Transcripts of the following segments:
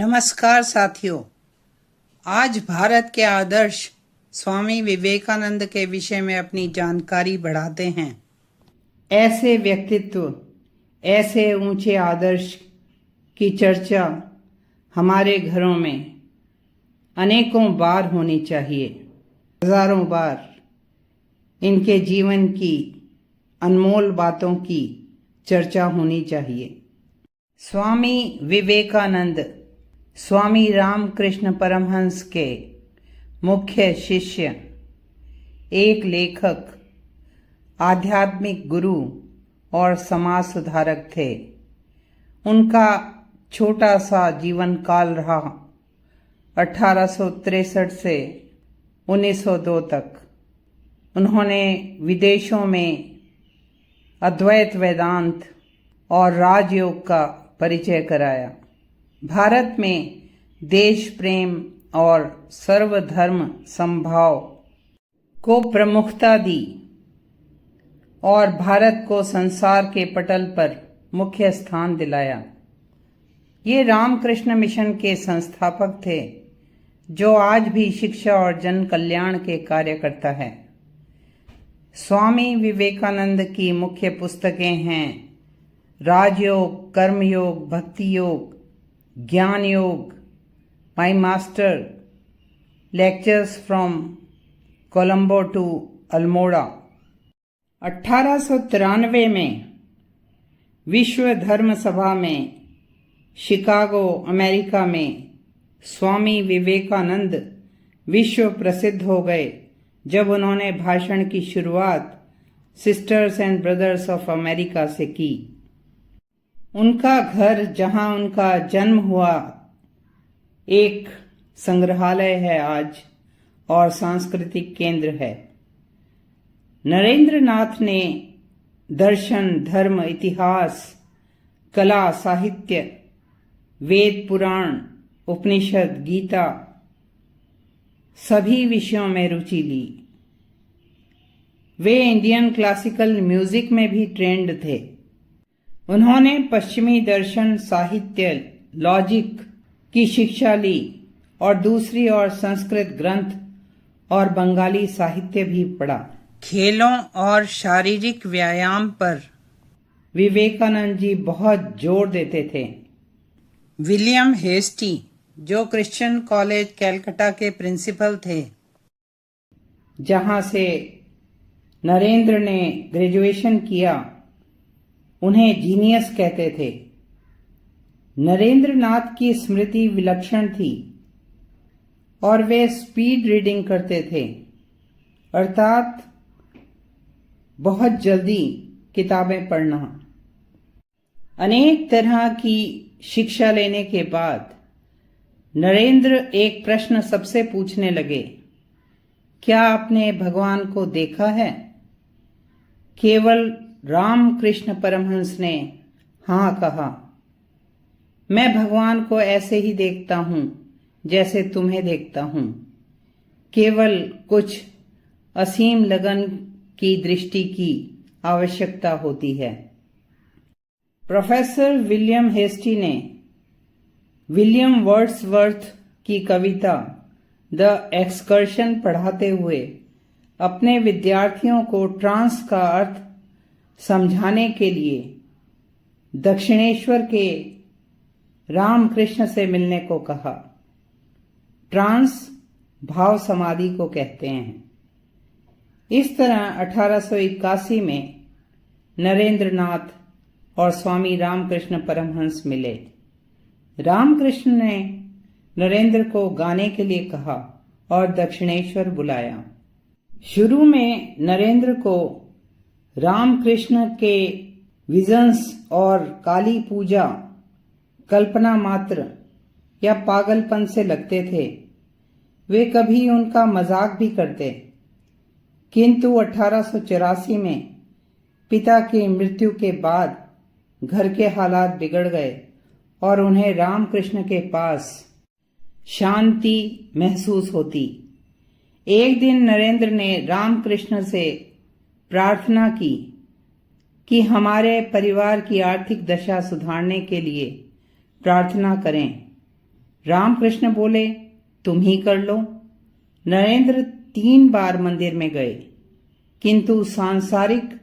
नमस्कार साथियों, आज भारत के आदर्श स्वामी विवेकानंद के विषय में अपनी जानकारी बढ़ाते हैं। ऐसे व्यक्तित्व, ऐसे ऊंचे आदर्श की चर्चा हमारे घरों में अनेकों बार होनी चाहिए, हजारों बार इनके जीवन की अनमोल बातों की चर्चा होनी चाहिए। स्वामी विवेकानंद स्वामी रामकृष्ण परमहंस के मुख्य शिष्य, एक लेखक, आध्यात्मिक गुरु और समाज सुधारक थे। उनका छोटा सा जीवन काल रहा 1863 से 1902 तक। उन्होंने विदेशों में अद्वैत वेदांत और राजयोग का परिचय कराया। भारत में देश प्रेम और सर्वधर्म समभाव को प्रमुखता दी और भारत को संसार के पटल पर मुख्य स्थान दिलाया। ये रामकृष्ण मिशन के संस्थापक थे, जो आज भी शिक्षा और जन कल्याण के कार्य करता है। स्वामी विवेकानंद की मुख्य पुस्तकें हैं राजयोग, कर्मयोग, भक्ति Yoga, Jnana Yoga, my master, lectures from Colombo to Almora. 1893 में विश्व धर्म सभा में शिकागो, अमेरिका में स्वामी विवेकानंद विश्व प्रसिद्ध हो गए, जब उन्होंने भाषण की शुरुआत sisters and brothers of America से की। उनका घर, जहां उनका जन्म हुआ, एक संग्रहालय है आज और सांस्कृतिक केंद्र है। नरेंद्र नाथ ने दर्शन, धर्म, इतिहास, कला, साहित्य, वेद, पुराण, उपनिषद, गीता सभी विषयों में रुचि ली। वे इंडियन क्लासिकल म्यूजिक में भी ट्रेंड थे। उन्होंने पश्चिमी दर्शन, साहित्य, लॉजिक की शिक्षा ली और दूसरी ओर संस्कृत ग्रंथ और बंगाली साहित्य भी पढ़ा। खेलों और शारीरिक व्यायाम पर विवेकानंद जी बहुत जोर देते थे। विलियम हेस्टी, जो क्रिश्चियन कॉलेज कैलकाटा के प्रिंसिपल थे, जहां से नरेंद्र ने ग्रेजुएशन किया, उन्हें जीनियस कहते थे। नरेंद्र नाथ की स्मृति विलक्षण थी और वे स्पीड रीडिंग करते थे, अर्थात बहुत जल्दी किताबें पढ़ना। अनेक तरह की शिक्षा लेने के बाद नरेंद्र एक प्रश्न सबसे पूछने लगे, क्या आपने भगवान को देखा है? केवल रामकृष्ण परमहंस ने हाँ कहा। मैं भगवान को ऐसे ही देखता हूं जैसे तुम्हें देखता हूं, केवल कुछ असीम लगन की दृष्टि की आवश्यकता होती है। प्रोफेसर विलियम हेस्टी ने विलियम वर्ड्सवर्थ की कविता द एक्सकर्शन पढ़ाते हुए अपने विद्यार्थियों को ट्रांस का अर्थ समझाने के लिए दक्षिणेश्वर के रामकृष्ण से मिलने को कहा। ट्रांस भाव समाधि को कहते हैं। इस तरह 1881 में नरेंद्र नाथ और स्वामी रामकृष्ण परमहंस मिले। रामकृष्ण ने नरेंद्र को गाने के लिए कहा और दक्षिणेश्वर बुलाया। शुरू में नरेंद्र को रामकृष्ण के विजन्स और काली पूजा कल्पना मात्र या पागलपन से लगते थे। वे कभी उनका मजाक भी करते, किंतु 1884 में पिता की मृत्यु के बाद घर के हालात बिगड़ गए और उन्हें रामकृष्ण के पास शांति महसूस होती। एक दिन नरेंद्र ने रामकृष्ण से प्रार्थना की कि हमारे परिवार की आर्थिक दशा सुधारने के लिए प्रार्थना करें। रामकृष्ण बोले, तुम ही कर लो। नरेंद्र 3 बार मंदिर में गए, किंतु सांसारिक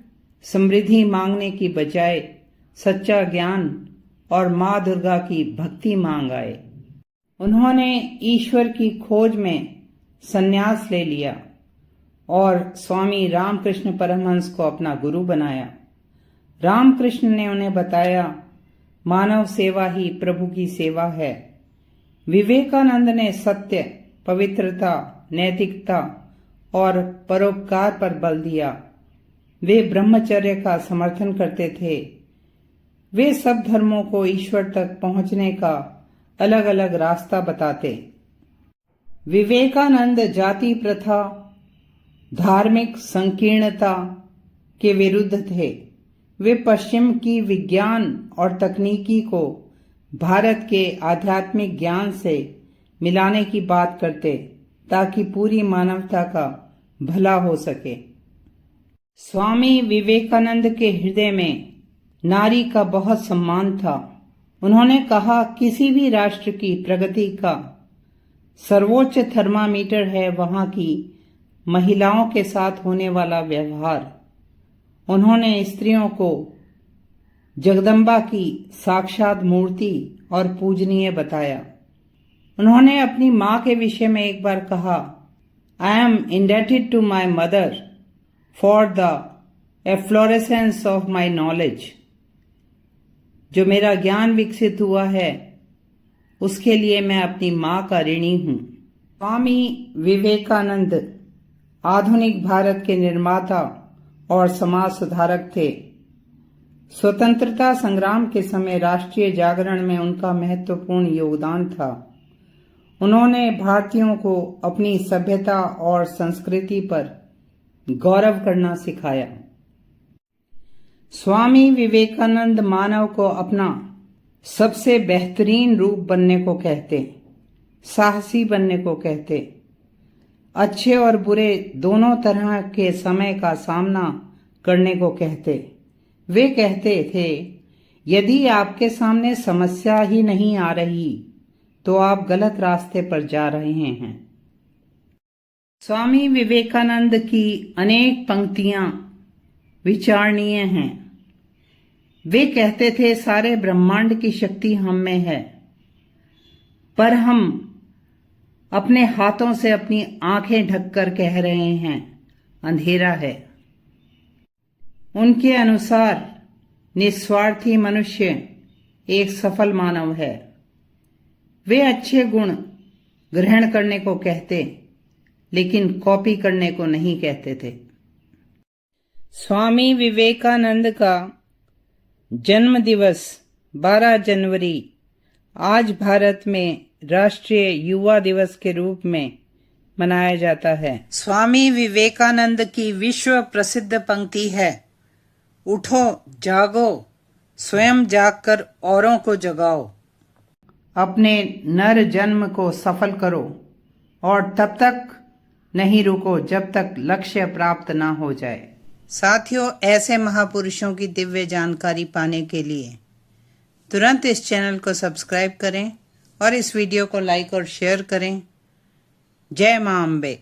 समृद्धि मांगने की बजाय सच्चा ज्ञान और माँ दुर्गा की भक्ति मांग आए। उन्होंने ईश्वर की खोज में संन्यास ले लिया और स्वामी रामकृष्ण परमहंस को अपना गुरु बनाया। रामकृष्ण ने उन्हें बताया, मानव सेवा ही प्रभु की सेवा है। विवेकानंद ने सत्य, पवित्रता, नैतिकता और परोपकार पर बल दिया। वे ब्रह्मचर्य का समर्थन करते थे। वे सब धर्मों को ईश्वर तक पहुंचने का अलग अलग रास्ता बताते। विवेकानंद जाति प्रथा, धार्मिक संकीर्णता के विरुद्ध थे। वे पश्चिम की विज्ञान और तकनीकी को भारत के आध्यात्मिक ज्ञान से मिलाने की बात करते, ताकि पूरी मानवता का भला हो सके। स्वामी विवेकानंद के हृदय में नारी का बहुत सम्मान था। उन्होंने कहा, किसी भी राष्ट्र की प्रगति का सर्वोच्च थर्मामीटर है वहां की महिलाओं के साथ होने वाला व्यवहार। उन्होंने स्त्रियों को जगदम्बा की साक्षात मूर्ति और पूजनीय बताया। उन्होंने अपनी मां के विषय में एक बार कहा, I am indebted to my mother for the efflorescence of my knowledge. जो मेरा ज्ञान विकसित हुआ है उसके लिए मैं अपनी मां का ऋणी हूं। स्वामी विवेकानंद आधुनिक भारत के निर्माता और समाज सुधारक थे। स्वतंत्रता संग्राम के समय राष्ट्रीय जागरण में उनका महत्वपूर्ण योगदान था। उन्होंने भारतीयों को अपनी सभ्यता और संस्कृति पर गौरव करना सिखाया। स्वामी विवेकानंद मानव को अपना सबसे बेहतरीन रूप बनने को कहते, साहसी बनने को कहते, अच्छे और बुरे दोनों तरह के समय का सामना करने को कहते। वे कहते थे, यदि आपके सामने समस्या ही नहीं आ रही तो आप गलत रास्ते पर जा रहे हैं। स्वामी विवेकानंद की अनेक पंक्तियां विचारणीय हैं। वे कहते थे, सारे ब्रह्मांड की शक्ति हम में है, पर हम अपने हाथों से अपनी आंखें ढककर कह रहे हैं अंधेरा है। उनके अनुसार निस्वार्थी मनुष्य एक सफल मानव है। वे अच्छे गुण ग्रहण करने को कहते, लेकिन कॉपी करने को नहीं कहते थे। स्वामी विवेकानंद का जन्म दिवस 12 जनवरी आज भारत में राष्ट्रीय युवा दिवस के रूप में मनाया जाता है। स्वामी विवेकानंद की विश्व प्रसिद्ध पंक्ति है, उठो जागो, स्वयं जागकर औरों को जगाओ। अपने नर जन्म को सफल करो और तब तक नहीं रुको जब तक लक्ष्य प्राप्त ना हो जाए। साथियों, ऐसे महापुरुषों की दिव्य जानकारी पाने के लिए तुरंत इस चैनल को सब्सक्राइब करें और इस वीडियो को लाइक और शेयर करें। जय मां अम्बे।